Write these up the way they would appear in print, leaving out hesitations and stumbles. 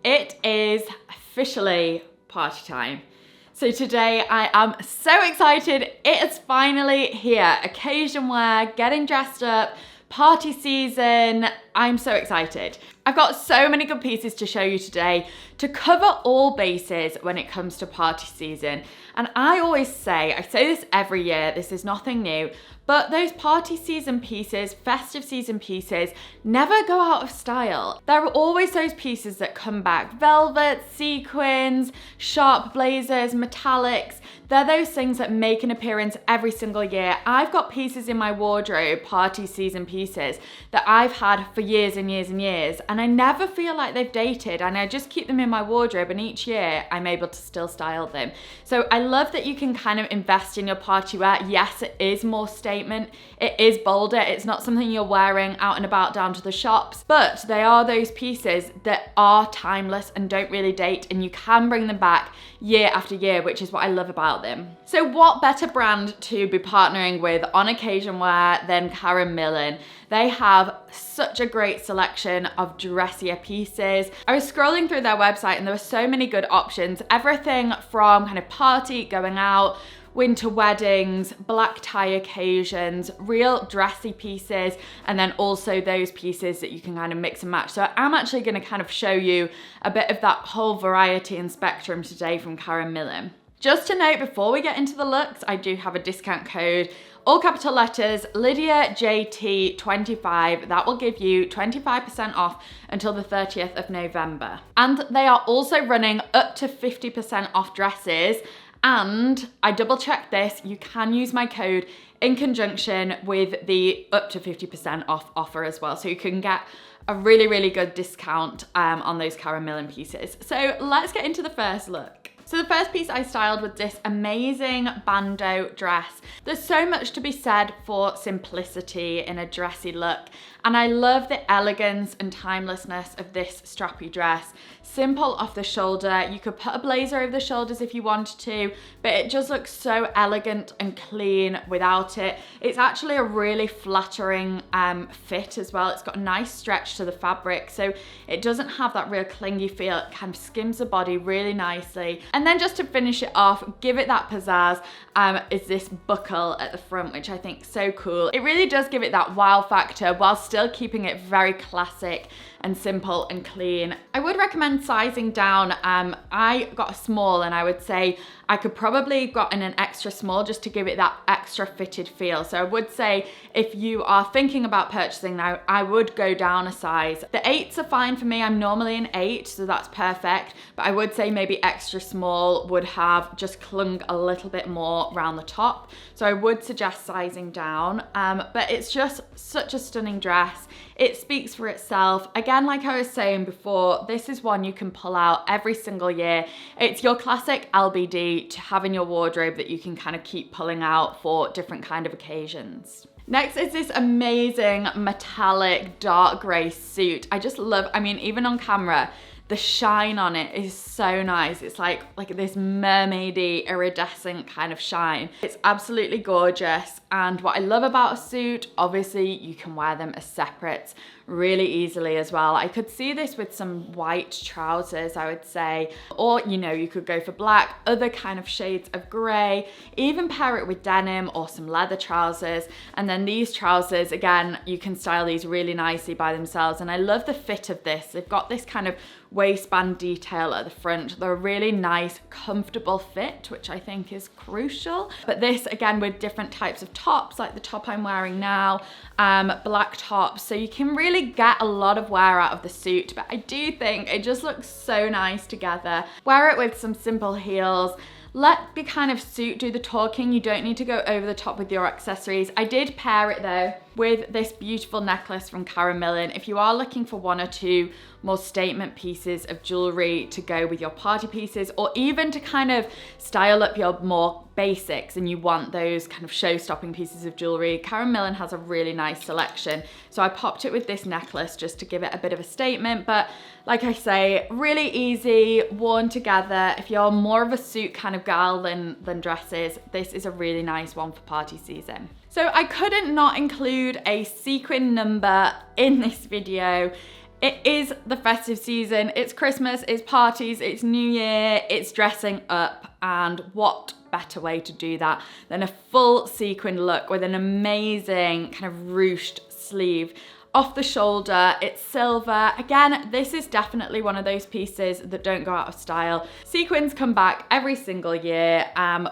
It is officially party time. So today I am so excited. It is finally here. Occasion wear, getting dressed up, party season. I'm so excited. I've got so many good pieces to show you today to cover all bases when it comes to party season. And I always say, I say this every year, this is nothing new, but those party season pieces, festive season pieces, never go out of style. There are always those pieces that come back. Velvet, sequins, sharp blazers, metallics. They're those things that make an appearance every single year. I've got pieces in my wardrobe, party season pieces, that I've had for years and years and years, and I never feel like they've dated, and I just keep them in my wardrobe, and each year I'm able to still style them. So I love that you can kind of invest in your party wear. Yes, it is more statement, it is bolder, it's not something you're wearing out and about down to the shops, but they are those pieces that are timeless and don't really date, and you can bring them back year after year, which is what I love about them. So what better brand to be partnering with on occasion wear than Karen Millen? They have such a great selection of dressier pieces. I was scrolling through their website and there were so many good options. Everything from kind of party, going out, winter weddings, black tie occasions, real dressy pieces, and then also those pieces that you can kind of mix and match. So I'm actually going to kind of show you a bit of that whole variety and spectrum today from Karen Millen. Just to note before we get into the looks, I do have a discount code, all capital letters, LydiaJT25. That will give you 25% off until the 30th of November. And they are also running up to 50% off dresses. And I double checked this, you can use my code in conjunction with the up to 50% off offer as well. So you can get a really, really good discount on those Karen Millen pieces. So let's get into the first look. So the first piece I styled with this amazing Bando dress. There's so much to be said for simplicity in a dressy look, and I love the elegance and timelessness of this strappy dress. Simple off the shoulder. You could put a blazer over the shoulders if you wanted to, but it just looks so elegant and clean without it. It's actually a really flattering fit as well. It's got a nice stretch to the fabric, so it doesn't have that real clingy feel. It kind of skims the body really nicely. And then just to finish it off, give it that pizzazz, is this buckle at the front, which I think is so cool. It really does give it that wow factor while still keeping it very classic and simple and clean. I would recommend sizing down. I got a small, and I would say I could probably have gotten an extra small just to give it that extra fitted feel. So I would say if you are thinking about purchasing now, I would go down a size. The 8s are fine for me. I'm normally an 8, so that's perfect. But I would say maybe extra small would have just clung a little bit more around the top. So I would suggest sizing down. But it's just such a stunning dress. It speaks for itself. Again, like I was saying before, this is one you can pull out every single year. It's your classic LBD to have in your wardrobe that you can kind of keep pulling out for different kind of occasions. Next is this amazing metallic dark grey suit. I just love, I mean, even on camera, the shine on it is so nice. It's like this mermaidy, iridescent kind of shine. It's absolutely gorgeous. And what I love about a suit, obviously you can wear them as separates really easily as well. I could see this with some white trousers, I would say, or you could go for black, other kind of shades of grey, even pair it with denim or some leather trousers. And then these trousers, again, you can style these really nicely by themselves. And I love the fit of this. They've got this kind of waistband detail at the front. They're a really nice, comfortable fit, which I think is crucial. But this, again, with different types of tops, like the top I'm wearing now, black tops, so you can really get a lot of wear out of the suit. But I do think it just looks so nice together. Wear it with some simple heels. Let the kind of suit do the talking. You don't need to go over the top with your accessories. I did pair it though with this beautiful necklace from Karen Millen. If you are looking for one or two more statement pieces of jewelry to go with your party pieces, or even to kind of style up your more basics and you want those kind of show-stopping pieces of jewelry, Karen Millen has a really nice selection. So I popped it with this necklace just to give it a bit of a statement. But like I say, really easy, worn together. If you're more of a suit kind of gal than dresses, this is a really nice one for party season. So I couldn't not include a sequin number in this video. It is the festive season, it's Christmas, it's parties, it's New Year, it's dressing up, and what better way to do that than a full sequin look with an amazing kind of ruched sleeve. Off the shoulder, it's silver. Again, this is definitely one of those pieces that don't go out of style. Sequins come back every single year.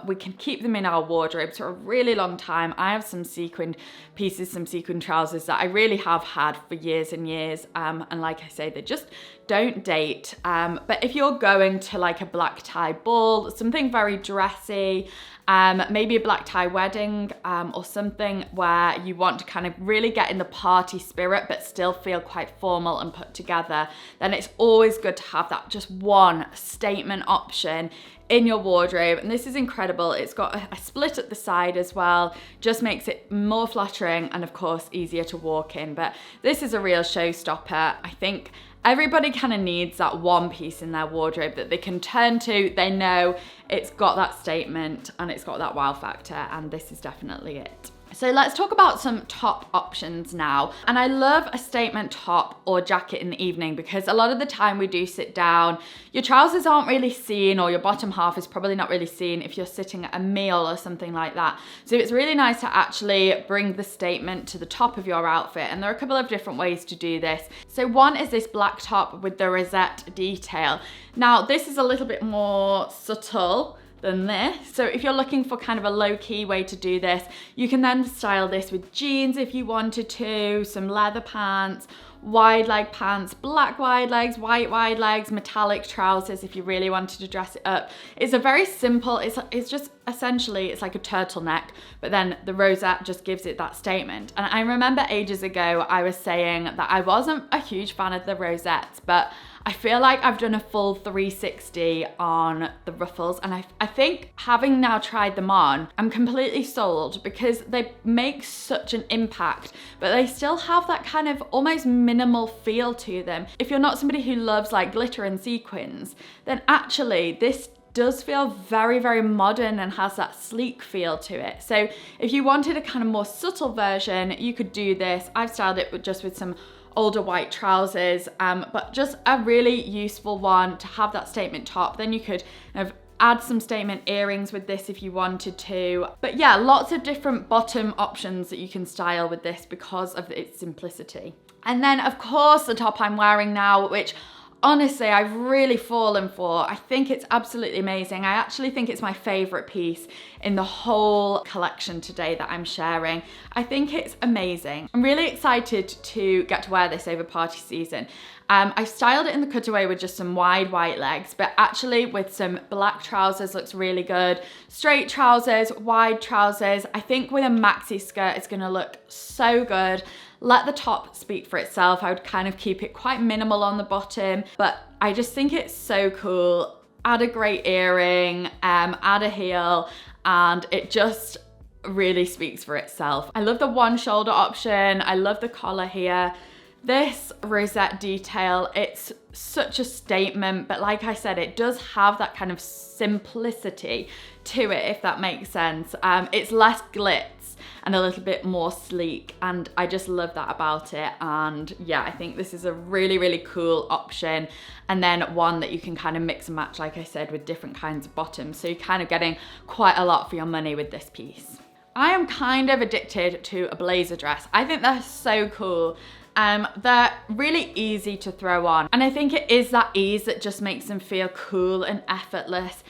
We can keep them in our wardrobes for a really long time. I have some sequined pieces, some sequin trousers that I really have had for years and years. And like I say, they just don't date. But if you're going to like a black tie ball, something very dressy, maybe a black tie wedding, or something where you want to kind of really get in the party spirit but still feel quite formal and put together, then it's always good to have that just one statement option in your wardrobe. And this is incredible. It's got a split at the side as well, just makes it more flattering and of course easier to walk in. But this is a real showstopper. I think everybody kind of needs that one piece in their wardrobe that they can turn to. They know it's got that statement and it's got that wow factor, and this is definitely it. So let's talk about some top options now. And I love a statement top or jacket in the evening because a lot of the time we do sit down, your trousers aren't really seen, or your bottom half is probably not really seen if you're sitting at a meal or something like that. So it's really nice to actually bring the statement to the top of your outfit. And there are a couple of different ways to do this. So one is this black top with the rosette detail. Now this is a little bit more subtle than this. So if you're looking for kind of a low-key way to do this, you can then style this with jeans if you wanted to, some leather pants, wide leg pants, black wide legs, white wide legs, metallic trousers if you really wanted to dress it up. It's a very simple, it's just essentially, it's like a turtleneck, but then the rosette just gives it that statement. And I remember ages ago I was saying that I wasn't a huge fan of the rosettes, but I feel like I've done a full 360 on the ruffles, and I think having now tried them on, I'm completely sold because they make such an impact, but they still have that kind of almost minimal feel to them. If you're not somebody who loves like glitter and sequins, then actually this does feel very, very modern and has that sleek feel to it. So if you wanted a kind of more subtle version, you could do this. I've styled it with some older white trousers, but just a really useful one to have that statement top. Then you could kind of add some statement earrings with this if you wanted to. But yeah, lots of different bottom options that you can style with this because of its simplicity. And then of course the top I'm wearing now, which honestly, I've really fallen for. I think it's absolutely amazing. I actually think it's my favorite piece in the whole collection today that I'm sharing. I think it's amazing. I'm really excited to get to wear this over party season. I styled it in the cutaway with just some wide white legs, but actually with some black trousers looks really good. Straight trousers, wide trousers. I think with a maxi skirt, it's gonna look so good. Let the top speak for itself. I would kind of keep it quite minimal on the bottom, but I just think it's so cool. Add a great earring, add a heel, and it just really speaks for itself. I love the one shoulder option. I love the collar here. This rosette detail, it's such a statement, but like I said, it does have that kind of simplicity to it, if that makes sense. It's less glitz and a little bit more sleek, and I just love that about it. And yeah, I think this is a really, really cool option, and then one that you can kind of mix and match, like I said, with different kinds of bottoms, so you're kind of getting quite a lot for your money with this piece. I am kind of addicted to a blazer dress. I think they're so cool. They're really easy to throw on, and I think it is that ease that just makes them feel cool and effortless.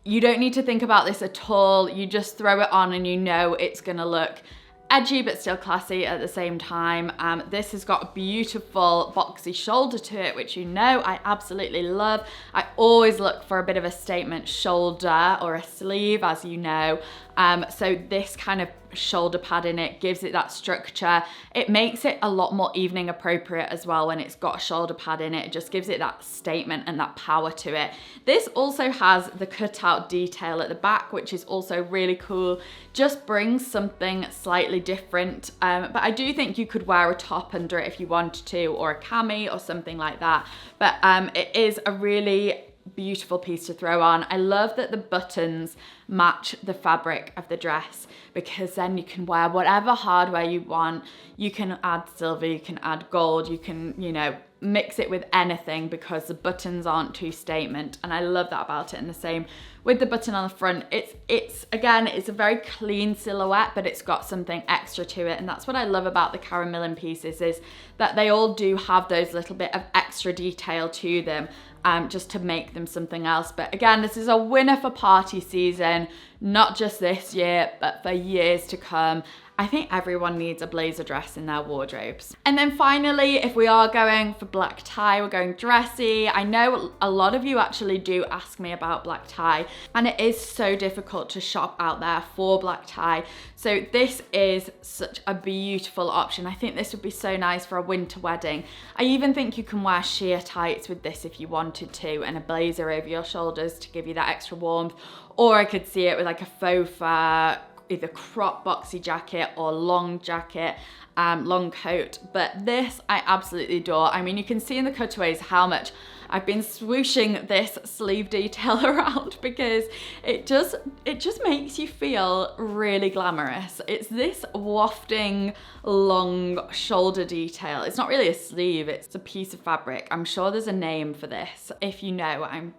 You don't need to think about this at all. You just throw it on and you know it's gonna look edgy but still classy at the same time. This has got a beautiful boxy shoulder to it, which you know I absolutely love. I always look for a bit of a statement shoulder or a sleeve, as you know. So this kind of shoulder pad in it gives it that structure. It makes it a lot more evening appropriate as well when it's got a shoulder pad in it. It just gives it that statement and that power to it. This also has the cutout detail at the back, which is also really cool. Just brings something slightly different. But I do think you could wear a top under it if you wanted to, or a cami or something like that. But it is a really beautiful piece to throw on. I love that the buttons match the fabric of the dress, because then you can wear whatever hardware you want. You can add silver, you can add gold, you can, you know, mix it with anything because the buttons aren't too statement, and I love that about it. And the same with the button on the front. It's again, it's a very clean silhouette, but it's got something extra to it, and that's what I love about the Karen Millen pieces, is that they all do have those little bit of extra detail to them, just to make them something else. But again, this is a winner for party season, not just this year, but for years to come. I think everyone needs a blazer dress in their wardrobes. And then finally, if we are going for black tie, we're going dressy. I know a lot of you actually do ask me about black tie, and it is so difficult to shop out there for black tie. So this is such a beautiful option. I think this would be so nice for a winter wedding. I even think you can wear sheer tights with this if you wanted to, and a blazer over your shoulders to give you that extra warmth. Or I could see it with like a faux fur, either crop boxy jacket or long jacket, long coat. But this I absolutely adore. I mean, you can see in the cutaways how much I've been swooshing this sleeve detail around, because it just makes you feel really glamorous. It's this wafting long shoulder detail. It's not really a sleeve, it's a piece of fabric. I'm sure there's a name for this. If you know,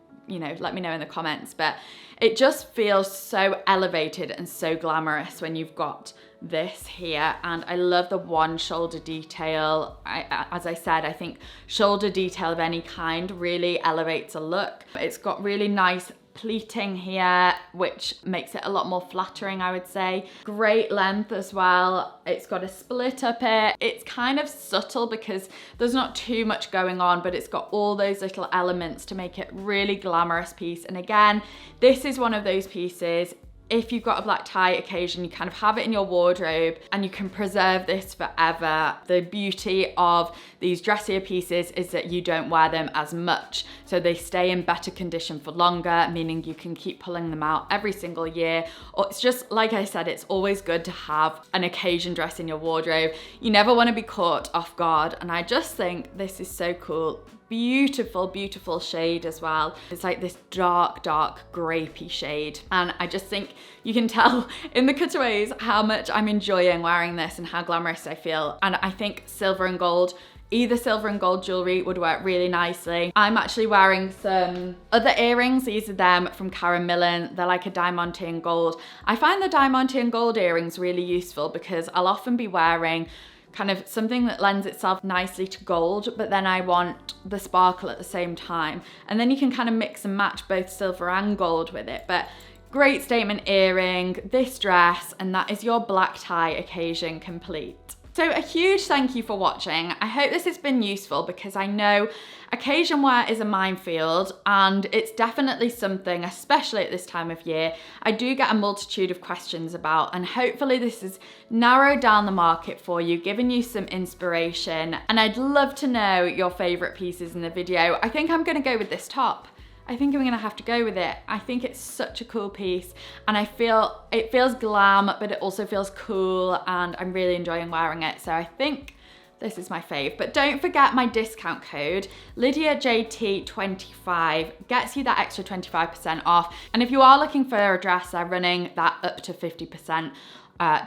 let me know in the comments, but it just feels so elevated and so glamorous when you've got this here. And I love the one shoulder detail. As I said, I think shoulder detail of any kind really elevates a look. It's got really nice pleating here, which makes it a lot more flattering, I would say. Great length as well. It's got a split up it. It's kind of subtle because there's not too much going on, but it's got all those little elements to make it really glamorous piece. And again, this is one of those pieces, if you've got a black tie occasion, you kind of have it in your wardrobe and you can preserve this forever. The beauty of these dressier pieces is that you don't wear them as much, so they stay in better condition for longer, meaning you can keep pulling them out every single year. Or it's just, like I said, it's always good to have an occasion dress in your wardrobe. You never want to be caught off guard, and I just think this is so cool. Beautiful, beautiful shade as well. It's like this dark, grapey shade. And I just think you can tell in the cutaways how much I'm enjoying wearing this and how glamorous I feel. And I think silver and gold, either silver and gold jewelry would work really nicely. I'm actually wearing some other earrings. These are them from Karen Millen. They're like a diamante gold. I find the diamante gold earrings really useful because I'll often be wearing kind of something that lends itself nicely to gold, but then I want the sparkle at the same time. And then you can kind of mix and match both silver and gold with it. But great statement earring, this dress, and that is your black tie occasion complete. So a huge thank you for watching. I hope this has been useful, because I know occasion wear is a minefield, and it's definitely something, especially at this time of year, I do get a multitude of questions about, and hopefully this has narrowed down the market for you, given you some inspiration. And I'd love to know your favorite pieces in the video. I think I'm gonna go with this top. I think I'm gonna have to go with it. I think it's such a cool piece, and it feels glam, but it also feels cool, and I'm really enjoying wearing it. So I think this is my fave. But don't forget my discount code, LydiaJT25, gets you that extra 25% off. And if you are looking for a dress, they're running that up to 50%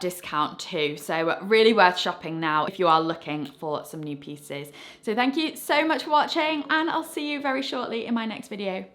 discount too. So really worth shopping now if you are looking for some new pieces. So thank you so much for watching, and I'll see you very shortly in my next video.